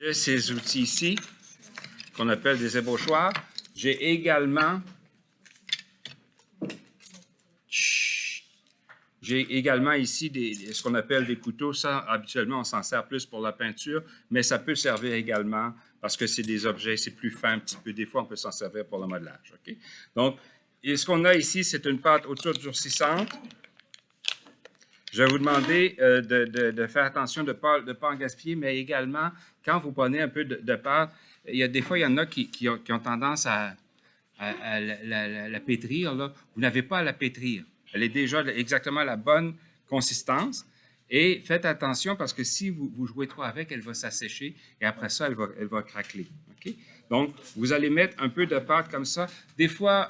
De ces outils ici, qu'on appelle des ébauchoirs, j'ai également ici ce qu'on appelle des couteaux. Ça, habituellement, on s'en sert plus pour la peinture, mais ça peut servir également parce que c'est des objets, c'est plus fin un petit peu. Des fois, on peut s'en servir pour le modelage. Okay? Donc, et ce qu'on a ici, c'est une pâte autodurcissante. Je vais vous demander de faire attention de ne pas en gaspiller, mais également, quand vous prenez un peu de pâte, des fois, il y en a qui ont tendance à la pétrir. Là. Vous n'avez pas à la pétrir. Elle est déjà exactement la bonne consistance. Et faites attention parce que si vous jouez trop avec, elle va s'assécher et après ça, elle va craqueler. Okay? Donc, vous allez mettre un peu de pâte comme ça. Des fois,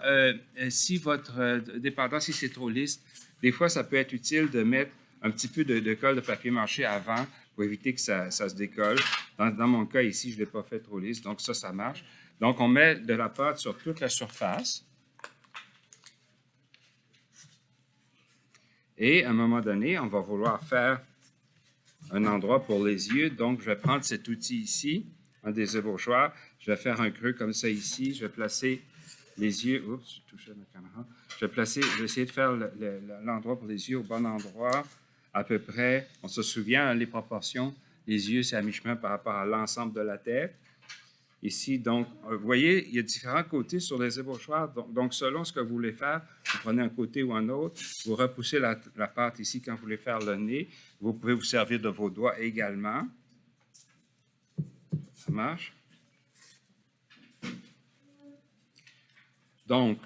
si votre dépendant, si c'est trop lisse, des fois, ça peut être utile de mettre un petit peu de colle de papier mâché avant pour éviter que ça se décolle. Dans mon cas ici, je ne l'ai pas fait trop lisse, donc ça marche. Donc, on met de la pâte sur toute la surface. Et à un moment donné, on va vouloir faire un endroit pour les yeux. Donc, je vais prendre cet outil ici, un des ébauchoirs. Je vais faire un creux comme ça ici. Je vais placer les yeux. Oups, j'ai touché la caméra. Je vais essayer de faire l'endroit pour les yeux au bon endroit. À peu près, on se souvient, les proportions. Les yeux, c'est à mi-chemin par rapport à l'ensemble de la tête. Ici, donc, vous voyez, il y a différents côtés sur les ébauchoirs. Donc, selon ce que vous voulez faire, vous prenez un côté ou un autre. Vous repoussez la pâte ici quand vous voulez faire le nez. Vous pouvez vous servir de vos doigts également. Ça marche? Donc,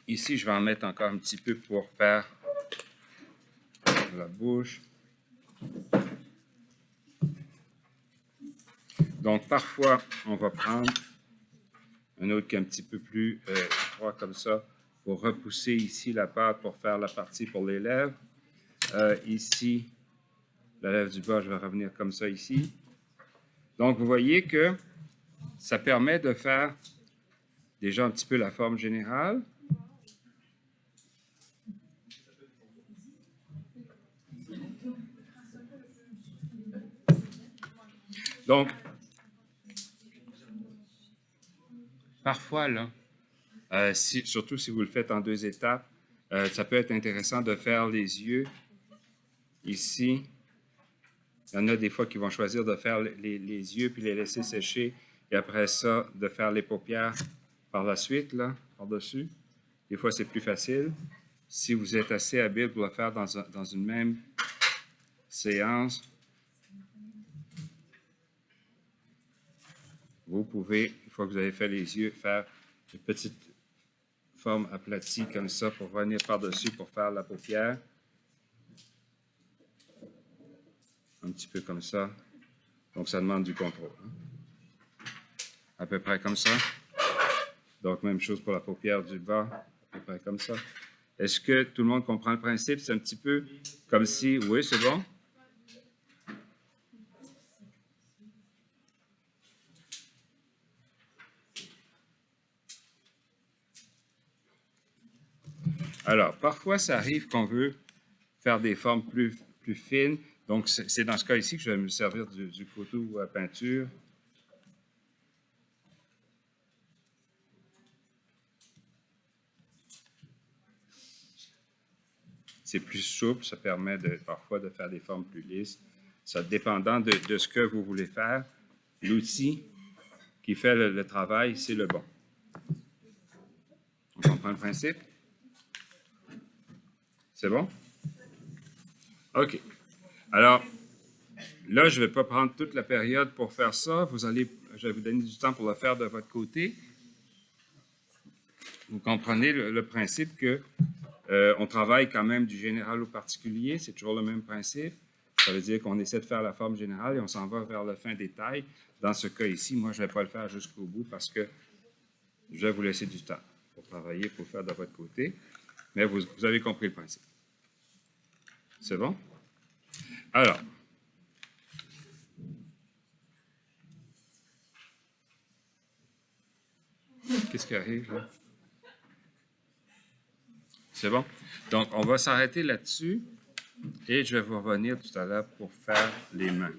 ici, je vais en mettre encore un petit peu pour faire la bouche. Donc, parfois, on va prendre un autre qui est un petit peu plus étroit comme ça pour repousser ici la pâte pour faire la partie pour les lèvres. Ici, la lèvre du bas, je vais revenir comme ça ici. Donc, vous voyez que ça permet de faire déjà un petit peu la forme générale. Donc, parfois, là, surtout si vous le faites en 2 étapes, ça peut être intéressant de faire les yeux ici. Il y en a des fois qui vont choisir de faire les yeux puis les laisser sécher et après ça, de faire les paupières par la suite, là, par-dessus. Des fois, c'est plus facile. Si vous êtes assez habile pour le faire dans une même séance, vous pouvez, une fois que vous avez fait les yeux, faire une petite forme aplatie comme ça pour venir par-dessus pour faire la paupière. Un petit peu comme ça. Donc, ça demande du contrôle. À peu près comme ça. Donc, même chose pour la paupière du bas, à peu près comme ça. Est-ce que tout le monde comprend le principe? C'est un petit peu comme si... Oui, c'est bon? Alors, parfois, ça arrive qu'on veut faire des formes plus fines. Donc, c'est dans ce cas ici que je vais me servir du couteau à peinture. C'est plus souple, ça permet parfois de faire des formes plus lisses. Ça, dépendant de ce que vous voulez faire, l'outil qui fait le travail, c'est le bon. On comprend le principe? C'est bon? OK. Alors, là, je ne vais pas prendre toute la période pour faire ça. Je vais vous donner du temps pour le faire de votre côté. Vous comprenez le principe que on travaille quand même du général au particulier. C'est toujours le même principe. Ça veut dire qu'on essaie de faire la forme générale et on s'en va vers le fin détail. Dans ce cas ici, moi, je ne vais pas le faire jusqu'au bout parce que je vais vous laisser du temps pour travailler, pour faire de votre côté. Mais vous avez compris le principe. C'est bon? Alors, qu'est-ce qui arrive là? C'est bon? Donc, on va s'arrêter là-dessus et je vais vous revenir tout à l'heure pour faire les mains.